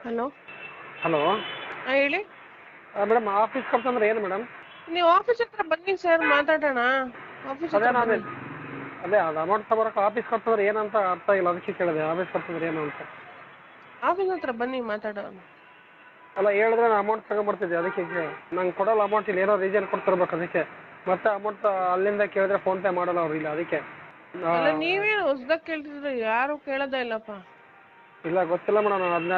Hello. Hello ಹೇಳಿ. Madam office ಖರ್ಚು ಅಂದ್ರೆ ಏನು ಮೇಡಮ್? ನೀವು ಆಫೀಸ್ ಹತ್ರ ಬನ್ನಿ ಸರ್, ಮಾತಾಡೋಣ. ಆಫೀಸ್ ಅದೇ ಹತ್ರ ನಾನು ಬನ್ನಿ. ಅದೇ ಅದು ಅಮೌಂಟ್ ತಗೊಳಕ್ಕೆ ಆಫೀಸ್ ಖರ್ಚು ಅಂದ್ರೆ ಏನಂತ ಅರ್ಥ ಆಗಿಲ್ಲ, ಅದಕ್ಕೆ ಕೇಳಿದೆ ಆಫೀಸ್ ಖರ್ಚು ಅಂದ್ರೆ ಏನು ಅಂತ. ಆಫೀಸ್ ಹತ್ರ ಬನ್ನಿ, ಮಾತಾಡೋಣ. ಅಲ್ಲ ಹೇಳಿದ್ರೆ ನಾನು ಅಮೌಂಟ್ ತಗೊಂಡ್ಬರ್ತಿದ್ದೆ, ಅದಕ್ಕೆ ನಂಗೆ ಕೊಡೋಲ್ಲ ಅಮೌಂಟ್, ಇಲ್ಲಿ ಏನೋ ರೀಸನ್ ಕೊಡ್ತಿರ್ಬೇಕು ಅದಕ್ಕೆ. ಮತ್ತೆ ಅಮೌಂಟ್ ಅಲ್ಲಿಂದ ಕೇಳಿದ್ರೆ ಫೋನ್ ಪೇ ಮಾಡಲ್ಲ ಅವ್ರು ಇಲ್ಲ, ಅದಕ್ಕೆ. ಅಲ್ಲ, ನೀವೇನು ಹೊಸ್ದಾಗ ಕೇಳ್ತಿದ್ರೆ ಯಾರು ಕೇಳೋದೇ ಇಲ್ಲಪ್ಪ. ಇಲ್ಲ ಗೊತ್ತಿಲ್ಲ ಮೇಡಮ್, ನಾನು ಅದನ್ನ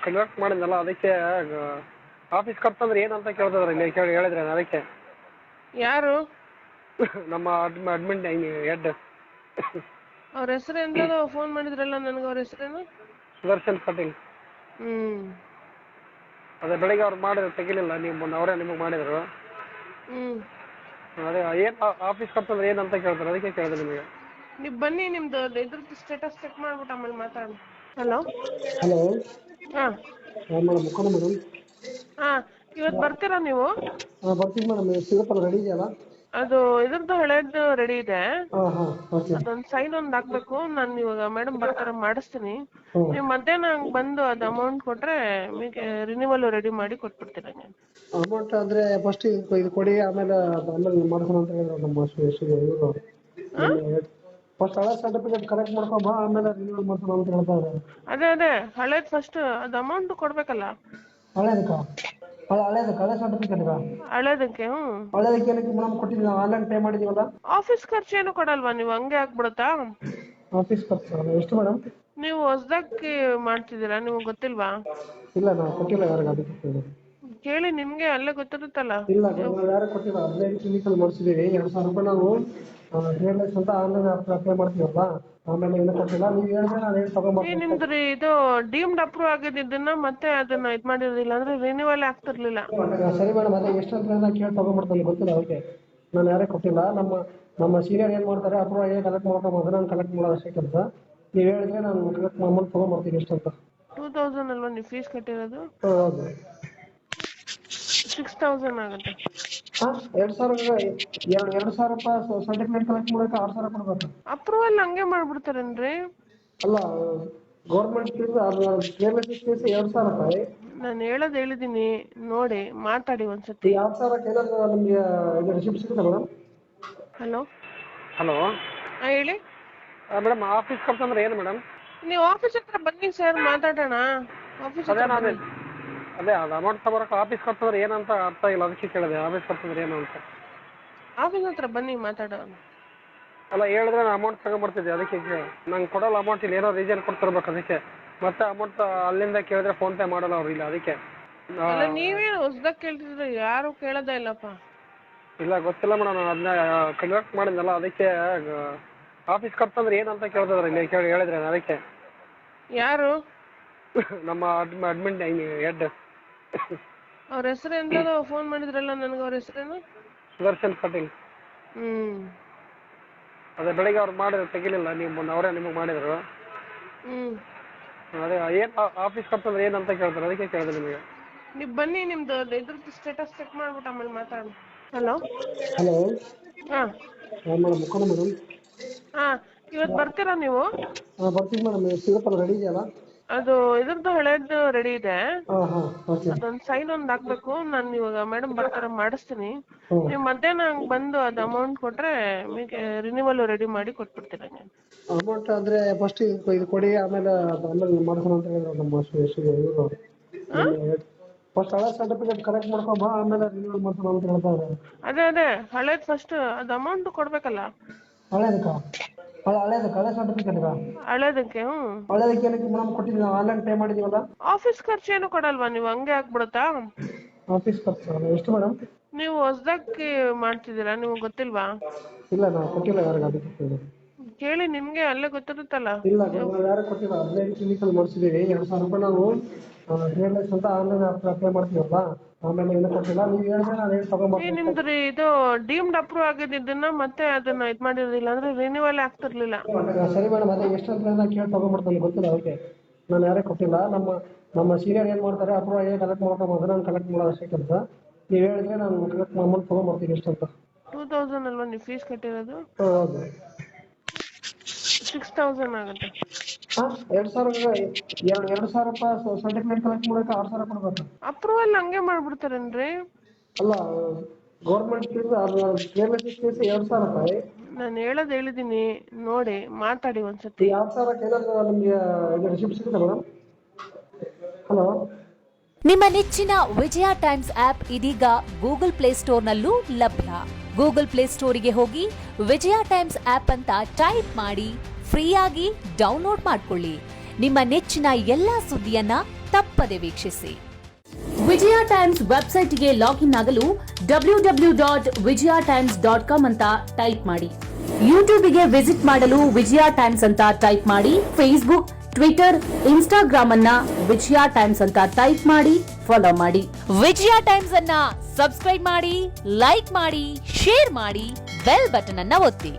ಕನ್ವರ್ಟ್ ಮಾಡಿದ್ನಲ್ಲ, ಅದಕ್ಕೆ ಆಫೀಸ್ ಖರ್ಚು ಅಂದ್ರೆ ಏನಂತ ಕೇಳ್ತಿದ್ರೆ ಇಲ್ಲಿ ಹೇಳಿದ್ರೆ ಅದಕ್ಕೆ. ಯಾರು? ನಮ್ಮ ಅಡ್ಮಿನ್ ಹೆಡ್. ಅವ್ರ ಹೆಸರು ಎಂತದೋ ಫೋನ್ ಮಾಡಿದ್ರಲ್ಲ ನನಗೆ, ಅವ್ರ ಹೆಸರೇನು? ಸುದರ್ಶನ್ ಪಾಟೀಲ್. ಅದೇ ಬೆಳಿಗ್ಗೆ ಅವ್ರು ಮಾಡಿದ್ರು, ತೆಗಿಲಿಲ್ಲ, ನೀವು ಅವರೇ ನಿಮಗೆ ಮಾಡಿದ್ರು. ಅದೇ ಏನು ಆಫೀಸ್ ಖರ್ಚು ಅಂದ್ರೆ ಏನಂತ ಕೇಳ್ತಾರೆ, ಅದಕ್ಕೆ ಕೇಳಿದೆ ನಿಮಗೆ. ನೀವು ಬನ್ನಿ, ನಿಮ್ದು ಇದ್ರದ್ದು ಸ್ಟೇಟಸ್ ಚೆಕ್ ಮಾಡ್ಬಿಟ್ಟು ಆಮೇಲೆ ಮಾತಾಡೋಣ. ಹಲೋ. ಹಲೋ. ಹಾಂ ಮೇಡಮ್ ಮುಖಂಡ ಮೇಡಮ್. ಹಾಂ, ಇವತ್ತು ಬರ್ತೀರಾ ನೀವು? ಬರ್ತೀವಿ ಮೇಡಮ್, ಸಿಗುತ್ತಲ್ಲ, ರೆಡಿ ಇದೆಯಲ್ಲ? ಅದು ಇದ್ರದ್ದು ಹಳೇದು ರೆಡಿ ಇದೆ. ಹಾಂ ಹಾಂ ಓಕೆ. ಅದೊಂದು ಸೈನ್ ಒಂದು ಹಾಕ್ಬೇಕು. ನಾನು ಇವಾಗ ಮೇಡಮ್ ಬರ್ತಾರ ಮಾಡಿಸ್ತೀನಿ. ಹ್ಞೂ. ನೀವು ಮಧ್ಯಾಹ್ನ ಹಂಗೆ ಬಂದು ಅದು ಅಮೌಂಟ್ ಕೊಟ್ಟರೆ ರಿನ್ಯೂವಲ್ ರೆಡಿ ಮಾಡಿ ಕೊಟ್ಬಿಡ್ತೀನಿ ನಾನು. ಅಮೌಂಟ್ ಅಂದರೆ ಫಸ್ಟ್ ಇದು ಕೊಡಿ, ಆಮೇಲೆ ಮಾಡ್ಸೋಣ ಅಂತ ಹೇಳಿದ್ರು ನಮ್ಮ ಇವರು. ಫಸ್ಟ್ ಹಳೆ ಸರ್ಟಿಫಿಕೇಟ್ ಕರೆಕ್ಟ್ ಮಾಡ್ಕೊಂಬ, ಆಮೇಲೆ ರಿನ್ಯೂವಲ್ ಮಾಡ್ಸೋಣ ಅಂತ ಹೇಳ್ತಾರೆ. ಅದೇ ಹಳೇದು ಫಸ್ಟ್ ಅದು ಅಮೌಂಟ್ ಕೊಡ್ಬೇಕಲ್ಲ. ಹಳೆ ಸರ್ಟಿಫಿಕೇಟ್ಗ ಹಳೇದಕ್ಕೆ. ಹಳೇದಕ್ಕೆ ಏನಕ್ಕೆ ಮೇಡಮ್ ಕೊಟ್ಟಿದ್ದೀವಿ, ನಾವು ಆನ್ಲೈನ್ ಪೇ ಮಾಡಿದ್ದೀವಲ್ಲ? ಆಫೀಸ್ ಖರ್ಚು ಏನು ಕೊಡಲ್ವಾ ನೀವು? ಹಂಗೆ ಆಗ್ಬಿಡುತ್ತಾ? ಆಫೀಸ್ ಖರ್ಚು ಎಷ್ಟು ಮೇಡಮ್? ನೀವು ಹೊಸ್ದಾಗಿ ಮಾಡ್ತಿದ್ದೀರಾ, ನಿಮಗೆ ಗೊತ್ತಿಲ್ವಾ? ಇಲ್ಲ, ನಾವು ಕೊಟ್ಟಿಲ್ಲ ಯಾರಿಗೆ, ಅದಕ್ಕೆ ಕೇಳಿ, ನಿಮ್ಗೆ ಅಲ್ಲೇ ಗೊತ್ತಿರುತ್ತಲ್ಲ. ಇಲ್ಲ ನಾವು ಯಾರು ಕೊಟ್ಟಿಲ್ಲ, 15 ಕ್ಲಿನಿಕಲ್ಲಿ ಮಾಡಿಸಿದ್ದೀವಿ. 2,000 ರೂಪಾಯಿ ನಾವು ಟ್ರೇಡ್ಲೆಸ್ ಅಂತ ಆನ್ಲೈನ್ ಅಪ್ಲೈ ಮಾಡ್ತೀವಲ್ಲ, ಆಮೇಲೆ ಏನೂ ಕೊಟ್ಟಿಲ್ಲ. ನೀವು ಹೇಳಿದ್ರೆ ನಾನು ಹೇಳಿ ತಗೊಂಡ್ಬರ್ತೀನಿ. ನಿಮ್ದು ಇದು ಡೀಮ್ಡ್ ಅಪ್ರೂವ್ ಆಗಿದ್ದನ್ನ ಮತ್ತೆ ಅದನ್ನ ಇದು ಮಾಡಿರಲಿಲ್ಲ ಅಂದ್ರೆ ರಿನ್ಯೂವಲ್ ಆಗ್ತಿರ್ಲಿಲ್ಲ. ಸರಿ ಮೇಡಮ್, ಅದೇ ಎಷ್ಟು ಅಂತ ಕೇಳಿ ತಗೊಂಡ್ಬರ್ತೀನಿ, ಗೊತ್ತಿಲ್ಲ ಅದಕ್ಕೆ. ನಾನು ಯಾರೇ ಕೊಟ್ಟಿಲ್ಲ. ನಮ್ಮ ಸೀನಿಯರ್ ಏನು ಮಾಡ್ತಾರೆ, ಅಪ್ರೂವ್ ಆಗಿ ಕಲೆಕ್ಟ್ ಮಾಡ್ಕೊಂಬಂದ್ರೆ ನಾನು ಕಲೆಕ್ಟ್ ಮಾಡೋದು ಅಷ್ಟೇ ಕೆಲಸ. ನೀವು ಹೇಳಿದ್ರೆ ನಾನು ಕಲೆಕ್ಟ್ ಅಮೌಂಟ್ ತೊಗೊಂಡ್ಬರ್ತೀನಿ ಎಷ್ಟು ಅಂತ. 2000 ಅಲ್ವಾ ನೀವು ಫೀಸ್ ಕಟ್ಟಿರೋದು? ಹೌದು. 6000 ಆಗುತ್ತೆ. ಹಾಂ, 2,000 ರೂಪಾಯಿ ಸರ್ಟಿಫಿಕೇಟ್ ಕಲೆಕ್ಟ್ ಮಾಡೋಕೆ 6,000 ಕೊಡ್ಬೇಕು. ಅಪ್ರೂವಲ್ ಹಂಗೆ ಮಾಡ್ಬಿಡ್ತಾರೇನ್ರಿ? ಅಲ್ಲ, ಗೌರ್ಮೆಂಟ್ ಫೀಸ್ ಅದು ಟ್ರೇಡ್ಲೆಸ್ ಫೀಸ್ 2,000 ರೂಪಾಯಿ. ನಾನು ಹೇಳಿದ್ದೀನಿ, ನೋಡಿ ಮಾತಾಡಿ ಒಂದ್ಸತಿ. 2,000 ಏನಾದರೂ ನಿಮಗೆ ಇದು ರಿಸಿಪ್ಟ್ ಸಿಗುತ್ತಾ ಮೇಡಮ್? ಹಲೋ. ಹಲೋ. ಹೇಳಿ. ಮೇಡಮ್ ಆಫೀಸ್ ಖರ್ಚು ಅಂದ್ರೆ ಏನು ಮೇಡಮ್? ನೀವು ಆಫೀಸ್ ಹತ್ರ ಬನ್ನಿ ಸರ್, ಮಾತಾಡೋಣ. ಆಫೀಸ್ ಹತ್ರ ಬನ್ನಿ. ಅದೇ ಅದು ಅಮೌಂಟ್ ತಗೊಳಕ್ಕೆ ಆಫೀಸ್ ಖರ್ಚು ಅಂದ್ರೆ ಏನಂತ ಅರ್ಥ ಆಗಿಲ್ಲ, ಅದಕ್ಕೆ ಕೇಳಿದೆ ಆಫೀಸ್ ಖರ್ಚು ಅಂದ್ರೆ ಏನು ಅಂತ. ಆಫೀಸ್ ಹತ್ರ ಬನ್ನಿ, ಮಾತಾಡೋಣ. ಅಲ್ಲ ಹೇಳಿದ್ರೆ ನಾನು ಅಮೌಂಟ್ ತಗೊಂಡ್ಬರ್ತಿದ್ದೆ, ಅದಕ್ಕೆ ನಂಗೆ ಕೊಡೋಲ್ಲ ಅಮೌಂಟ್, ಇಲ್ಲಿ ಏನೋ ರೀಸನ್ ಕೊಡ್ತಿರ್ಬೇಕು ಅದಕ್ಕೆ. ಮತ್ತೆ ಅಮೌಂಟ್ ಅಲ್ಲಿಂದ ಕೇಳಿದ್ರೆ ಫೋನ್ ಪೇ ಮಾಡಲ್ಲ ಅವ್ರು ಇಲ್ಲ, ಅದಕ್ಕೆ. ಅಲ್ಲ, ನೀವೇನು ಹೊಸ್ದಾಗ ಕೇಳ್ತಿದ್ರೆ ಯಾರು ಕೇಳೋದೇ ಇಲ್ಲಪ್ಪ. ಇಲ್ಲ ಗೊತ್ತಿಲ್ಲ ಮೇಡಮ್, ನಾನು ಅದನ್ನ ಕನ್ವರ್ಟ್ ಮಾಡಿದ್ನಲ್ಲ, ಅದಕ್ಕೆ ಆಫೀಸ್ ಖರ್ಚು ಅಂದ್ರೆ ಏನಂತ ಕೇಳ್ತಿದ್ರೆ ಇಲ್ಲಿ ಹೇಳಿದ್ರೆ ಅದಕ್ಕೆ. ಯಾರು? ನಮ್ಮ ಅಡ್ಮಿನ್ ಹೆಡ್. ಅವ್ರ ಹೆಸರು ಎಂತದೋ ಫೋನ್ ಮಾಡಿದ್ರಲ್ಲ ನನಗೆ, ಅವ್ರ ಹೆಸರೇನು? ಸುದರ್ಶನ್ ಪಾಟೀಲ್. ಅದೇ ಬೆಳಿಗ್ಗೆ ಅವ್ರು ಮಾಡಿದ್ರು, ತೆಗಿಲಿಲ್ಲ, ನೀವು ಅವರೇ ನಿಮಗೆ ಮಾಡಿದ್ರು. ಅದೇ ಏನು ಆಫೀಸ್ ಖರ್ಚು ಅಂದ್ರೆ ಏನಂತ ಕೇಳ್ತಾರೆ, ಅದಕ್ಕೆ ಕೇಳಿದೆ ನಿಮಗೆ. ನೀವು ಬನ್ನಿ, ನಿಮ್ದು ಇದ್ರದ್ದು ಸ್ಟೇಟಸ್ ಚೆಕ್ ಮಾಡ್ಬಿಟ್ಟು ಆಮೇಲೆ ಮಾತಾಡೋಣ. ಹಲೋ. ಹಲೋ. ಹಾಂ ಮೇಡಮ್ ಮುಖಂಡ ಮೇಡಮ್. ಹಾಂ, ಇವತ್ತು ಬರ್ತೀರಾ ನೀವು? ಬರ್ತೀವಿ ಮೇಡಮ್, ಸಿಗುತ್ತಲ್ಲ, ರೆಡಿ ಇದೆಯಲ್ಲ? ಅದು ಇದ್ರದ್ದು ಹಳೇದು ರೆಡಿ ಇದೆ. ಹಾಂ ಹಾಂ ಓಕೆ. ಅದೊಂದು ಸೈನ್ ಒಂದು ಹಾಕ್ಬೇಕು. ನಾನು ಇವಾಗ ಮೇಡಮ್ ಬರ್ತಾರ ಮಾಡಿಸ್ತೀನಿ. ನೀವು ಮಧ್ಯಾಹ್ನ ಹಂಗೆ ಬಂದು ಅದು ಅಮೌಂಟ್ ಕೊಟ್ಟರೆ ರಿನ್ಯೂವಲ್ ರೆಡಿ ಮಾಡಿ ಕೊಟ್ಬಿಡ್ತೀನಿ ನಾನು. ಅಮೌಂಟ್ ಅಂದರೆ ಫಸ್ಟ್ ಇದು ಕೊಡಿ, ಆಮೇಲೆ ಮಾಡ್ಸೋಣ ಅಂತ ಹೇಳಿದ್ರು ನಮ್ಮ ಇವರು. ಫಸ್ಟ್ ಹಳೆ ಸರ್ಟಿಫಿಕೇಟ್ ಕರೆಕ್ಟ್ ಮಾಡ್ಕೊಂಬ, ಆಮೇಲೆ ರಿನ್ಯೂವಲ್ ಮಾಡ್ಸೋಣ ಅಂತ ಹೇಳ್ತಾರೆ. ಅದೇ ಹಳೇದು ಫಸ್ಟ್ ಅದು ಅಮೌಂಟ್ ಕೊಡ್ಬೇಕಲ್ಲ. ಹಳೆ ಸರ್ಟಿಫಿಕೇಟ್ಗ ಹಳೇದಕ್ಕೆ. ಹಳೇದಕ್ಕೆ ಏನಕ್ಕೆ ಮೇಡಮ್ ಕೊಟ್ಟಿದ್ದೀವಿ, ನಾವು ಆನ್ಲೈನ್ ಪೇ ಮಾಡಿದ್ದೀವಲ್ಲ? ಆಫೀಸ್ ಖರ್ಚು ಏನು ಕೊಡಲ್ವಾ ನೀವು? ಹಂಗೆ ಆಗ್ಬಿಡುತ್ತಾ? ಆಫೀಸ್ ಖರ್ಚು ಎಷ್ಟು ಮೇಡಮ್? ನೀವು ಹೊಸ್ದಾಗಿ ಮಾಡ್ತಿದ್ದೀರಾ, ನಿಮಗೆ ಗೊತ್ತಿಲ್ವಾ? ಇಲ್ಲ, ನಾವು ಕೊಟ್ಟಿಲ್ಲ ಯಾರಿಗೆ, ಅದಕ್ಕೆ ಕೇಳಿ, ನಿಮ್ಗೆ ಅಲ್ಲೇ ಗೊತ್ತಿರುತ್ತಲ್ಲ. ಇಲ್ಲ ನಾವು ಯಾರು ಕೊಟ್ಟಿಲ್ಲ, 15 ಕ್ಲಿನಿಕಲ್ಲಿ ಮಾಡಿಸಿದ್ದೀವಿ. 2,000 ರೂಪಾಯಿ ನಾವು ಟ್ರೇಡ್ಲೆಸ್ ಅಂತ ಆನ್ಲೈನ್ ಅಪ್ಲೈ ಮಾಡ್ತೀವಲ್ಲ, ಆಮೇಲೆ ಏನೂ ಕೊಟ್ಟಿಲ್ಲ. ನೀವು ಹೇಳಿದ್ರೆ ನಾನು ಹೇಳಿ ತಗೊಂಡ್ಬರ್ತೀನಿ. ನಿಮ್ದು ಇದು ಡೀಮ್ಡ್ ಅಪ್ರೂವ್ ಆಗಿದ್ದನ್ನ ಮತ್ತೆ ಅದನ್ನ ಇದು ಮಾಡಿರಲಿಲ್ಲ ಅಂದ್ರೆ ರಿನ್ಯೂವಲ್ ಆಗ್ತಿರ್ಲಿಲ್ಲ. ಸರಿ ಮೇಡಮ್, ಅದೇ ಎಷ್ಟು ಅಂತ ಕೇಳಿ ತಗೊಂಡ್ಬರ್ತೀನಿ, ಗೊತ್ತಿಲ್ಲ ಅದಕ್ಕೆ. ನಾನು ಯಾರೇ ಕೊಟ್ಟಿಲ್ಲ. ನಮ್ಮ ಸೀನಿಯರ್ ಏನು ಮಾಡ್ತಾರೆ, ಅಪ್ರೂವ್ ಆಗಿ ಕಲೆಕ್ಟ್ ಮಾಡ್ಕೊಂಬಂದ್ರೆ ನಾನು ಕಲೆಕ್ಟ್ ಮಾಡೋದು ಅಷ್ಟೇ ಕೆಲಸ. ನೀವು ಹೇಳಿದ್ರೆ ನಾನು ಕಲೆಕ್ಟ್ ಅಮೌಂಟ್ ತೊಗೊಂಡ್ಬರ್ತೀನಿ ಎಷ್ಟು ಅಂತ. 2000 ಅಲ್ವಾ ನೀವು ಫೀಸ್ ಕಟ್ಟಿರೋದು? ಹೌದು. 6000 ಆಗುತ್ತೆ. 2,000 ರೂಪಾಯಿ ಸರ್ಟಿಫಿಕೇಟ್ ಕಲೆಕ್ಟ್ ಮಾಡಕ್ಕೆ 6,000 ಕೊಡ್ಬೇಕು. ಅಪ್ರೂವಲ್ ಹಂಗೆ ಮಾಡ್ಬಿಡ್ತಾರೇನ್ರಿ? ಅಲ್ಲ ಗೌರ್ಮೆಂಟ್ ಫೀಸ್ KMSC ಫೀಸ್ 2,000 ರೂಪಾಯಿ. ನಾನು ಹೇಳಿದೀನಿ ನೋಡಿ ಮಾತಾಡಿ ಒಂದ್ಸತಿ. 2,000 ಏನಾದ್ರು ನಿಮ್ಗೆ ರಿಸಿಪ್ಟ್ ಸಿಗುತ್ತೆ ಮೇಡಮ್? ಹಲೋ, ನಿಮ್ಮ ನೆಚ್ಚಿನ ವಿಜಯ ಟೈಮ್ಸ್ ಆಪ್ ಇದೀಗ ಗೂಗಲ್ ಪ್ಲೇಸ್ಟೋರ್ನಲ್ಲೂ ಲಭ್ಯ. ಗೂಗಲ್ ಪ್ಲೇಸ್ಟೋರಿಗೆ ಹೋಗಿ ವಿಜಯ ಟೈಮ್ಸ್ ಆಪ್ ಅಂತ ಟೈಪ್ ಮಾಡಿ ಫ್ರೀಯಾಗಿ ಡೌನ್ಲೋಡ್ ಮಾಡಿಕೊಳ್ಳಿ. ನಿಮ್ಮ ನೆಚ್ಚಿನ ಎಲ್ಲಾ ಸುದ್ದಿಯನ್ನ ತಪ್ಪದೆ ವೀಕ್ಷಿಸಿ. ವಿಜಯ ಟೈಮ್ಸ್ ವೆಬ್ಸೈಟ್ಗೆ ಲಾಗಿನ್ ಆಗಲು www.vijayatimes.com ಅಂತ ಟೈಪ್ ಮಾಡಿ. ಯೂಟ್ಯೂಬ್ಗೆ ವಿಸಿಟ್ ಮಾಡಲು ವಿಜಯ ಟೈಮ್ಸ್ ಅಂತ ಟೈಪ್ ಮಾಡಿ. ಫೇಸ್ಬುಕ್, ಟ್ವಿಟರ್, ಇನ್ಸ್ಟಾಗ್ರಾಮ್ ಅನ್ನ ವಿಜಯ ಟೈಮ್ಸ್ ಅಂತ ಟೈಪ್ ಮಾಡಿ ಫಾಲೋ ಮಾಡಿ. ವಿಜಯ ಟೈಮ್ಸ್ ಅನ್ನ ಸಬ್ಸ್ಕ್ರೈಬ್ ಮಾಡಿ, ಲೈಕ್ ಮಾಡಿ, ಶೇರ್ ಮಾಡಿ, ಬೆಲ್ ಬಟನ್ ಅನ್ನ ಒತ್ತಿ.